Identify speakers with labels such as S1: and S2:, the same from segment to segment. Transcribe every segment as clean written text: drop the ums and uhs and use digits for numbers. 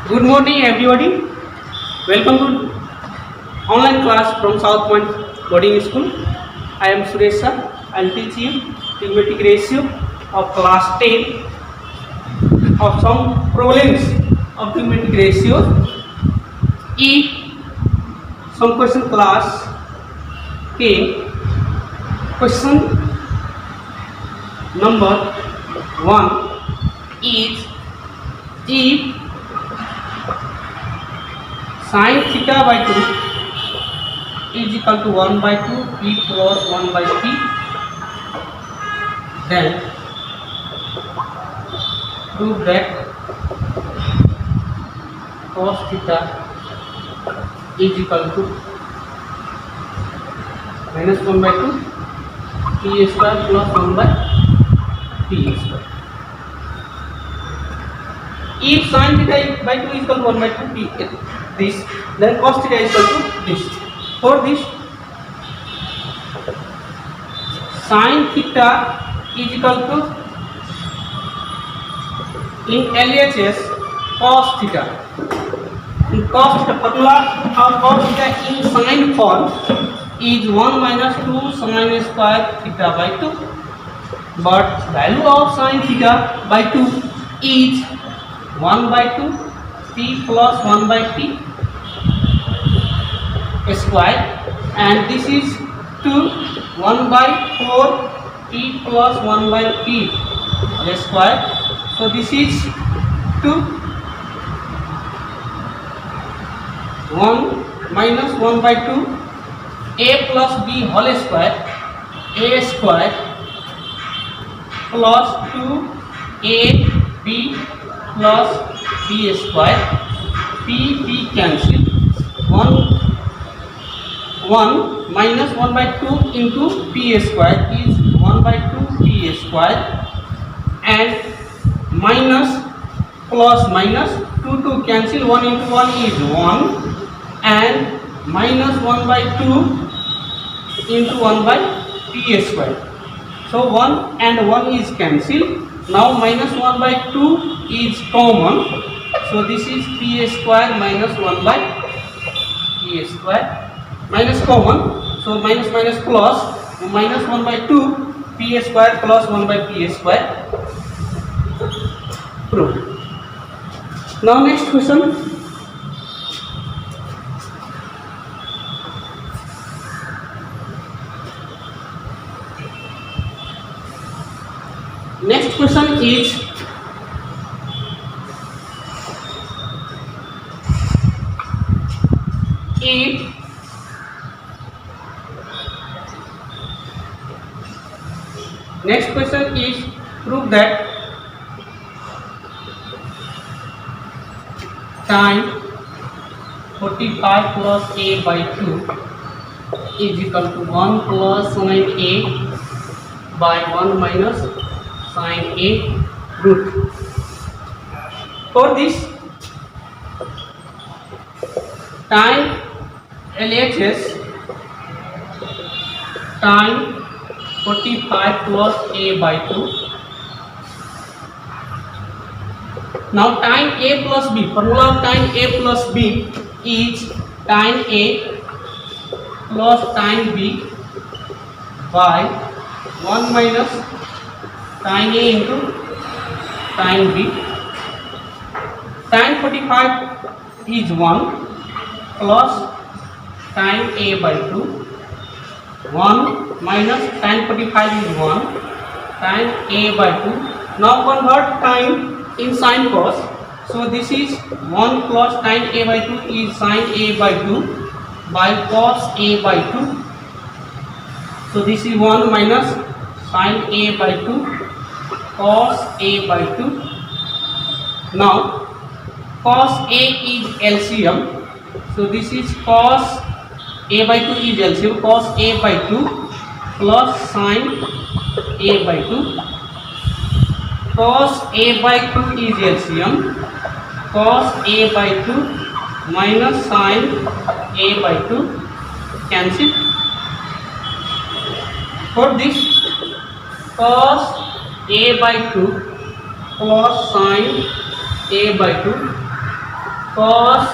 S1: Good morning, everybody. Welcome to online class from South Point Boarding School. I am Suresh sir. I'll teach you trigonometric ratio of class 10 of some problems of trigonometric ratios. If some question class 10, question number 1 is if sin theta by 2 is equal to 1 by 2 p plus 1 by p, then prove that cos theta is equal to minus 1 by 2 p square plus 1 by p square. If sin theta by 2 is equal to 1 by 2 p, this, then cos theta is equal to this. For this, sin theta is equal to, in LHS, cos theta. In cos theta, formula of cos theta in sin form is 1 minus 2 sin square theta by 2. But value of sin theta by 2 is 1 by 2 p plus 1 by p square, and this is 2 1 by 4 p plus 1 by p square. So this is 2 1 minus 1 by 2 a plus b whole square, a square plus 2 a b plus b square, p cancel, 1 minus 1 by 2 into p square is 1 by 2 p square, and minus plus minus 2 cancel, 1 into 1 is 1, and minus 1 by 2 into 1 by p square. So 1 and 1 is cancelled. Now minus 1 by 2 is common. So this is p square minus 1 by p square. Minus common. So minus minus plus, minus 1 by 2 p square plus 1 by p square. Proof. Now next question. Next question is if next question is prove that sin 45 plus a by 2 is equal to 1 plus sin a by 1 minus sin a root. For this, tan LHS tan 45 plus a by 2. Now tan a plus b, formula of tan a plus b is tan a plus tan b by 1 minus tan a into tan b. Tan 45 is 1 plus tan a by 2, 1 minus tan 45 is 1 tan a by 2. Now convert tan in sin cos. So this is 1 plus tan a by 2 is sin a by 2 by cos a by 2. So this is 1 minus sin a by 2 cos a by 2. Now cos a is LCM. So this is cos a by 2 is LCM, cos a by 2 plus sin a by 2. Cos a by 2 is LCM, cos a by 2 minus sin a by 2 cancel. For this, cos a by 2 plus sin a by 2 cos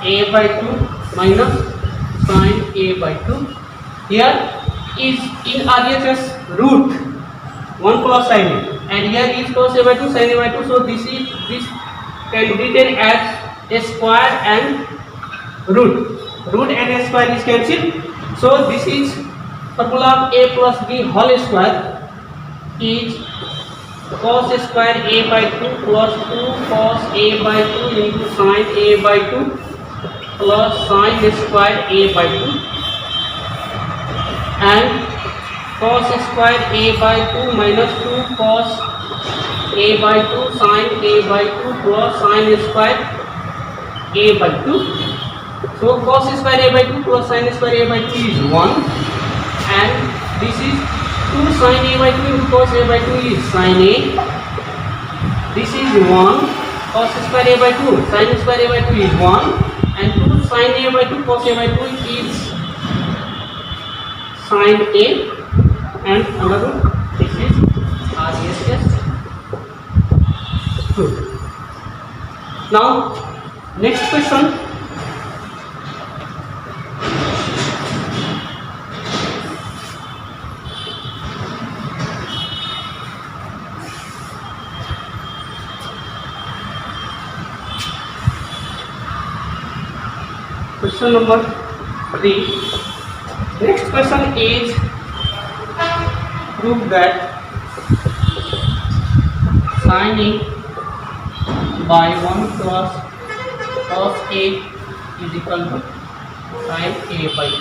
S1: a by 2 minus sin a by 2. Here is in RHS root 1 plus sin a, and here is cos a by 2 sin a by 2. So this can be written as a square and root and a square is cancelled. So this is formula of a plus b whole square is cos square a by 2 plus 2 cos a by 2 into sin a by 2 plus sin square a by 2, and cos square a by 2 minus 2 cos a by 2 sin a by 2 plus sin square a by 2. So cos square a by 2 plus sin square a by 2 is 1, and this is 2 sin a by 2 into cos a by 2 is sin a. This is 1 cos square a by 2 sin square a by 2 is 1, and 2 sin a by 2 cos a by 2 is sin a, and another this is RHS 2. Now next question. Question number 3. Next question is prove that sin a by 1 plus cos a is equal to sin a by 2.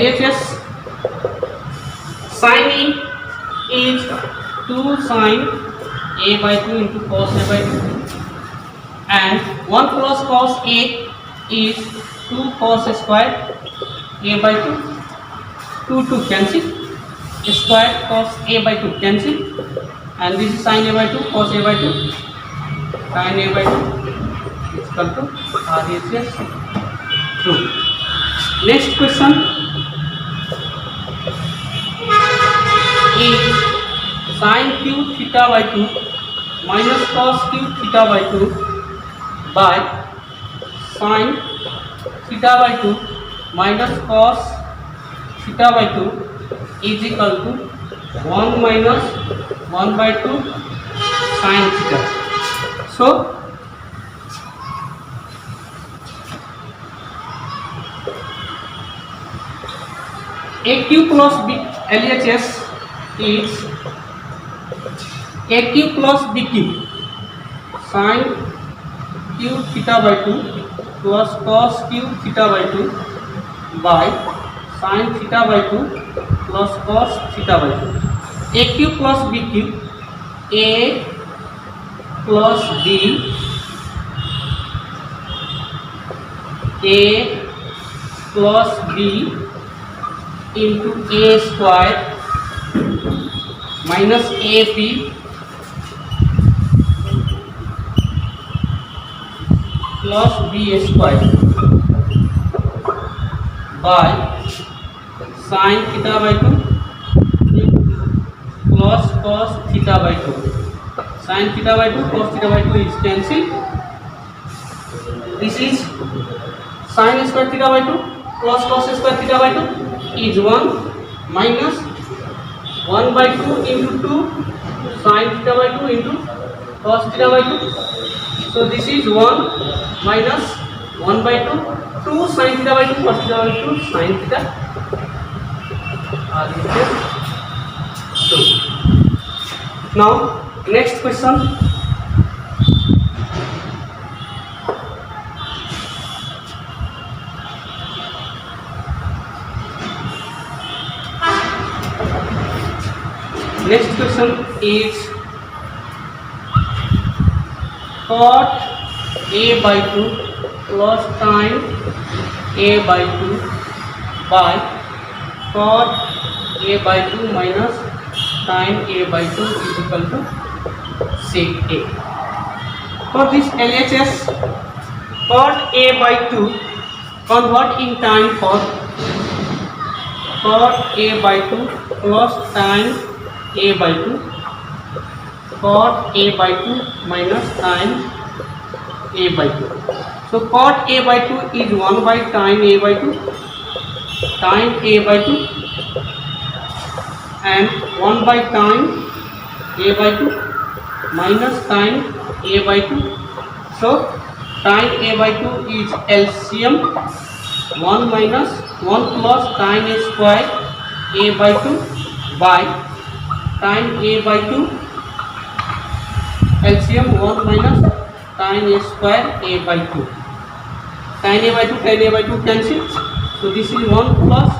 S1: LHS sin a is 2 sin a by 2 into cos a by 2, and 1 plus cos a is 2 cos square a by 2, 2 cancel, square cos a by 2 cancel, and this is sin a by 2 cos a by 2, sin a by 2 is equal to RHS 2. Next question is sin cube theta by 2 minus cos cube theta by 2 by sin theta by 2 minus cos theta by 2 is equal to 1 minus 1 by 2 sin theta. So a cube plus b LHS is a cube plus b cube sin cube theta by 2 plus cos cube theta by 2 by sin theta by 2 plus cos theta by 2. A cube plus b cube, a plus b, a plus b into a square minus ab plus b square by sin theta by 2 plus cos theta by 2. Sin theta by 2 cos theta by 2 is cancelled. This is sin square theta by 2 plus cos square theta by 2 is 1 minus 1 by 2 into 2 sin theta by 2 into cos theta by 2. So this is 1 minus 1 by 2 2 sin theta by 2 cos theta by 2 sin theta RHS 2. Now next question. Next question is cot a by 2 plus sin a by 2 by cot a by 2 minus sin a by 2 is equal to sec a. For this LHS, cot a by 2 convert in time for cot a by 2 plus sin a by 2 cot a by 2 minus sin a by 2. So cot a by 2 is 1 by tan a by 2, tan a by 2, and 1 by tan a by 2 minus tan a by 2. So tan a by 2 is LCM 1 minus 1 plus tan a square a by 2 by tan a by 2, LCM 1 minus tan a square a by 2. Tan a by 2 cancels. So this is 1 plus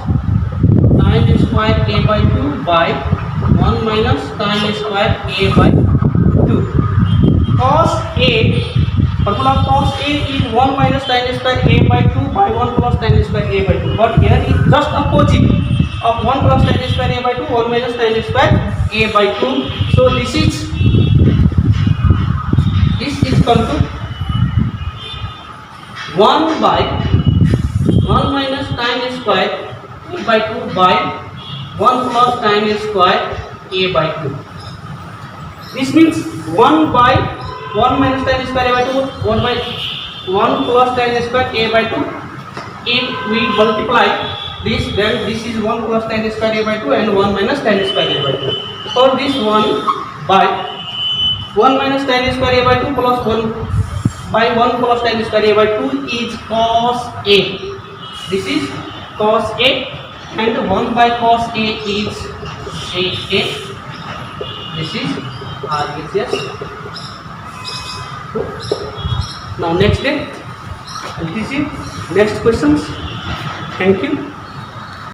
S1: tan a square a by 2 by 1 minus tan a square a by 2. Cos a, formula of cos a is 1 minus tan a square a by 2 by 1 plus tan a square a by 2. But here is just opposite of 1 plus tan a square a by 2, 1 minus tan a square a by 2. So this is equal to 1 by 1 minus tan a square a by 2 by 1 plus tan a square a by 2. This means 1 by 1 minus tan a square a by 2, 1 by 1 plus tan a square a by 2. If we multiply this, then this is 1 plus tan a square a by 2 and 1 minus tan a square a by 2. For this 1 by 1 minus tan a square a by 2 plus 1 by 1 plus tan a square a by 2 is cos a. This is cos a, and 1 by cos a is sec a. This is RHS. Now next day, this is next questions. Thank you.